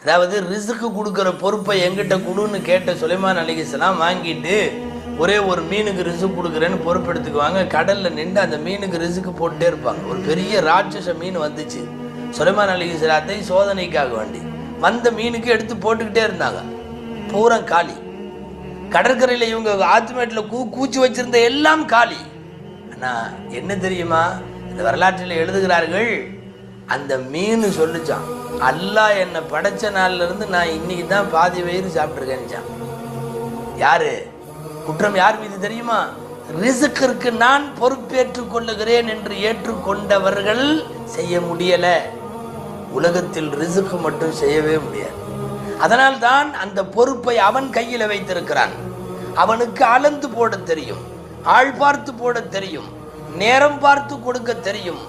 அதாவது ரிஸ்க்கு கொடுக்குற பொறுப்பை எங்கிட்ட கொடுன்னு கேட்ட சுலைமான் அலைஹிஸ்ஸலாம் வாங்கிட்டு ஒரே ஒரு மீனுக்கு ரிஸ்க் கொடுக்குறேன்னு பொறுப்பெடுத்துக்குவாங்க. கடலில் நின்று அந்த மீனுக்கு ரிஸ்க்கு போட்டுட்டே இருப்பாங்க. ஒரு பெரிய ராட்சச மீன் வந்துச்சு சுலைமான் அலைஹிஸ்ஸலாத்தை சோதனைக்காக வேண்டி. வந்த மீனுக்கு எடுத்து போட்டுக்கிட்டே இருந்தாங்க. பூரா காலி. கடற்கரையில் இவங்க ஆத்துமேட்டில் கூச்சி வச்சிருந்த எல்லாம் காலி. ஆனால் என்ன தெரியுமா, இந்த வரலாற்றில் எழுதுகிறார்கள், அந்த மீன் சொல்லிச்சான், அல்லாஹ் என்னை படைச்ச நாள்ல இருந்து நான் இன்னைக்கு தான் பாதி வயிறு சாப்பிட்ருக்கேன்னுச்சான். யாரு குற்றம் யார் மீது தெரியுமா? ரிஸ்கிற்கு நான் பொறுப்பேற்றுக் கொள்ளுகிறேன் என்று ஏற்றுக்கொண்டவர்கள் செய்ய முடியல. உலகத்தில் ரிஸ்க் மட்டும் செய்யவே முடியாது. அதனால் தான் அந்த பொறுப்பை அவன் கையில் வைத்திருக்கிறான். அவனுக்கு அளந்து போட தெரியும், ஆள் பார்த்து போட தெரியும், நேரம் பார்த்து கொடுக்க தெரியும்.